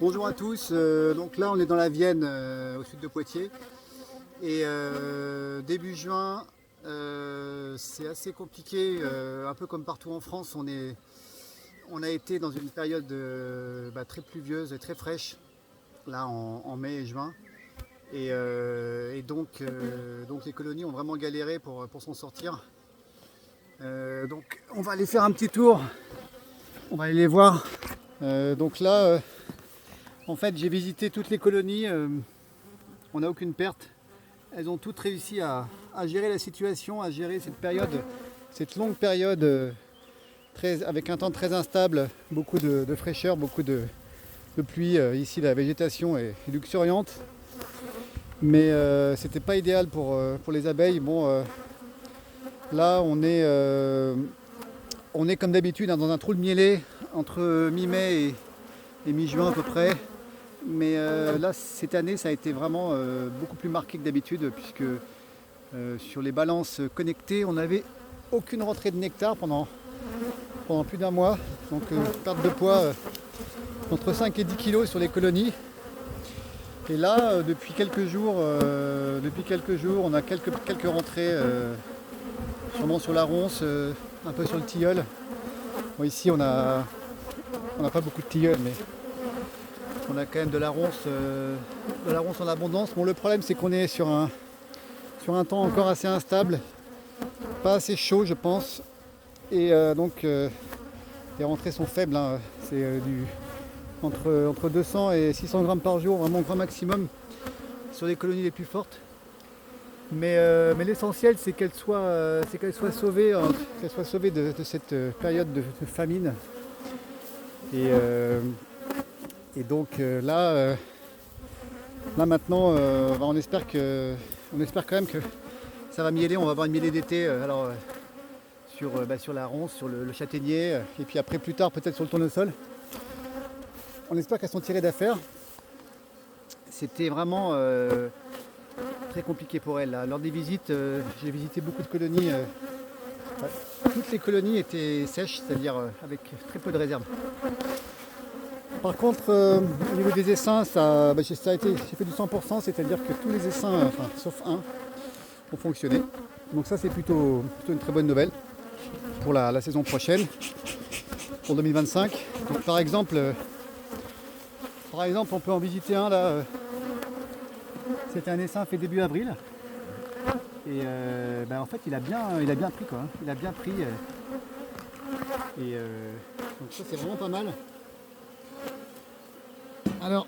Bonjour à tous, donc là on est dans la Vienne, au sud de Poitiers, et début juin, c'est assez compliqué, un peu comme partout en France, on a été dans une période très pluvieuse et très fraîche, là en mai et juin, et donc les colonies ont vraiment galéré pour s'en sortir. Donc on va aller faire un petit tour, on va aller les voir. Donc là, en fait, j'ai visité toutes les colonies, on n'a aucune perte. Elles ont toutes réussi à gérer la situation, à gérer cette période, cette longue période avec un temps très instable, beaucoup de fraîcheur, beaucoup de pluie. Ici, la végétation est luxuriante, mais c'était pas idéal pour les abeilles. Bon, là, on est comme d'habitude dans un trou de mielé entre mi-mai et mi-juin à peu près. Mais là, cette année, ça a été vraiment beaucoup plus marqué que d'habitude, puisque sur les balances connectées, on n'avait aucune rentrée de nectar pendant plus d'un mois. Donc perte de poids entre 5 et 10 kilos sur les colonies. Et là, depuis quelques jours, on a quelques rentrées, sûrement sur la ronce, un peu sur le tilleul. Bon, ici, on n'a pas beaucoup de tilleul, mais on a quand même de la ronce en abondance. Bon, le problème, c'est qu'on est sur un temps encore assez instable, pas assez chaud, je pense, et donc les rentrées sont faibles, hein. C'est entre 200 et 600 grammes par jour, vraiment grand maximum sur les colonies les plus fortes. Mais l'essentiel, c'est qu'elles soient sauvées, de cette période de famine. Et donc là maintenant, on espère quand même que ça va mieler. On va avoir une mielée d'été, sur la ronce, sur le châtaignier, et puis après plus tard peut-être sur le tournesol. On espère qu'elles sont tirées d'affaire. C'était vraiment très compliqué pour elles. Lors des visites, j'ai visité beaucoup de colonies. Toutes les colonies étaient sèches, c'est-à-dire avec très peu de réserve. Par contre, au niveau des essaims, j'ai fait du 100%, c'est-à-dire que tous les essaims, sauf un, ont fonctionné. Donc ça, c'est plutôt une très bonne nouvelle pour la saison prochaine, pour 2025. Donc, par exemple, on peut en visiter un là. C'était un essaim fait début avril. Et en fait, il a bien pris quoi. Il a bien pris. Donc ça, c'est vraiment pas mal. Alors,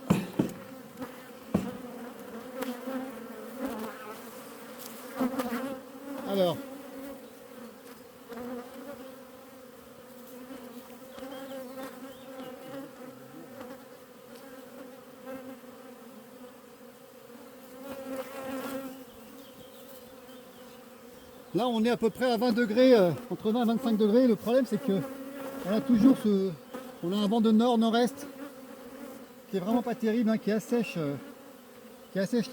là, on est à peu près à 20 degrés, entre 20 et 25 degrés. Le problème, c'est que on a un vent de nord-nord-est qui est vraiment pas terrible, hein, qui assèche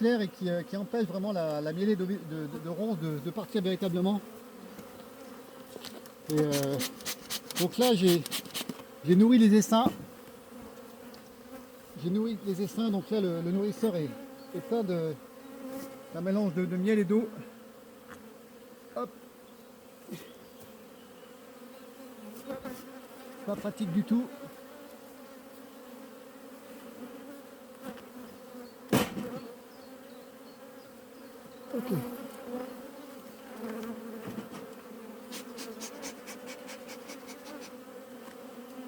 l'air et qui empêche vraiment la mielée de ronces de partir véritablement. Et donc là, j'ai nourri les essaims. Donc là, le nourrisseur est plein d'un mélange de miel et d'eau. Hop. Pas pratique du tout. Ok.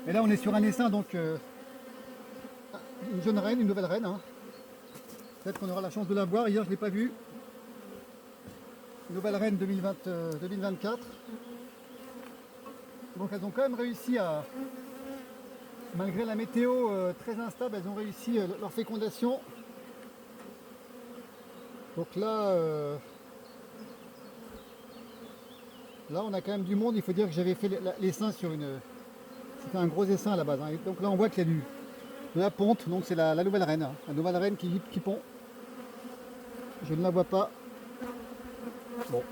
Et là on est sur un essaim, donc une jeune reine, une nouvelle reine, hein. Peut-être qu'on aura la chance de la voir. Hier je ne l'ai pas vue. Nouvelle reine 2024. Donc elles ont quand même réussi malgré la météo très instable, elles ont réussi leur fécondation. Donc là, on a quand même du monde. Il faut dire que j'avais fait l'essaim c'était un gros essaim à la base, hein. Donc là on voit qu'il y a de la ponte, donc c'est la nouvelle reine, hein. La nouvelle reine qui pond. Je ne la vois pas. Bon.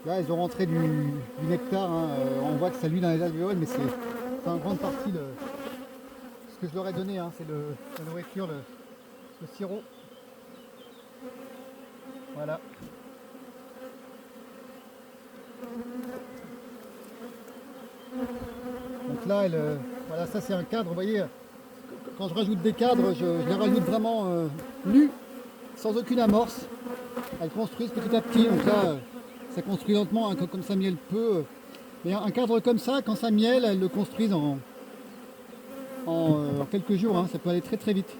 Là, ils ont rentré du nectar, hein. On voit que ça luit dans les alvéoles, mais c'est en grande partie ce que je leur ai donné, hein, c'est la nourriture, le sirop. Voilà. Donc là, voilà, ça c'est un cadre, vous voyez, quand je rajoute des cadres, je les rajoute vraiment nus, sans aucune amorce. Elles construisent petit à petit, donc là, ça construit lentement, hein, comme ça miel peut. Mais un cadre comme ça, quand ça miel, elles le construisent en quelques jours, hein, ça peut aller très très vite.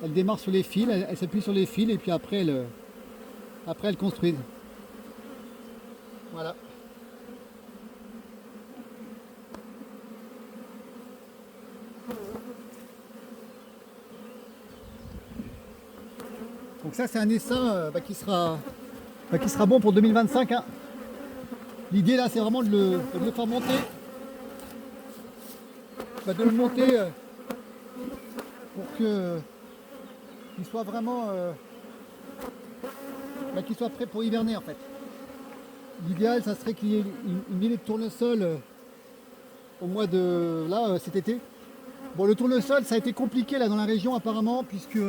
Elles démarrent sur les fils, elles s'appuient sur les fils et puis après elles construisent. Voilà. Donc ça c'est un essaim qui sera bon pour 2025. Hein. L'idée là c'est vraiment de le faire monter. De le monter pour que qu'il soit vraiment qu'il soit prêt pour hiverner en fait. L'idéal ça serait qu'il y ait une mêlée de tournesol au mois de là cet été. Bon, le tournesol ça a été compliqué là dans la région apparemment puisque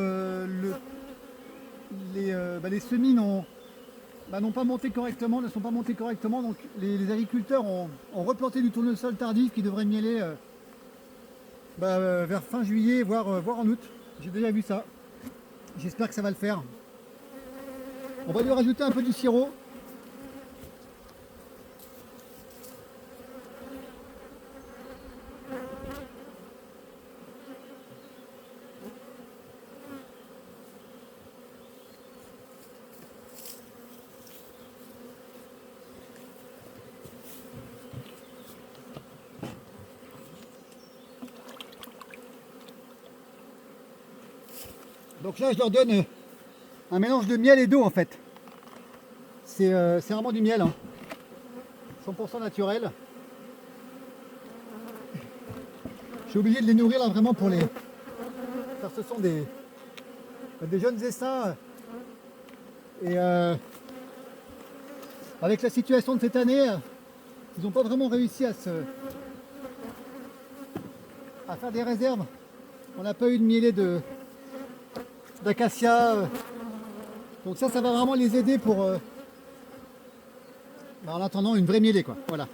les semis n'ont pas monté correctement, ne sont pas montés correctement, donc les agriculteurs ont replanté du tournesol tardif qui devrait mieler vers fin juillet, voire en août. J'ai déjà vu ça. J'espère que ça va le faire. On va lui rajouter un peu du sirop. Donc là je leur donne un mélange de miel et d'eau en fait. C'est vraiment du miel, hein. 100% naturel. Je suis obligé de les nourrir là vraiment pour les... Car ce sont des jeunes essaims. Et avec la situation de cette année, ils n'ont pas vraiment réussi à faire des réserves. On n'a pas eu de mielet d'acacia. Donc ça va vraiment les aider pour en attendant une vraie mielée quoi. Voilà.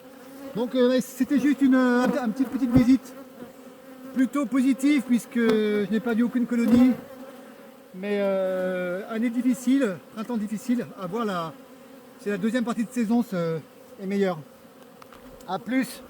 Donc c'était juste une petite visite plutôt positive puisque je n'ai pas vu aucune colonie. Mais année difficile, printemps difficile, à voir c'est la deuxième partie de saison est meilleure. A plus.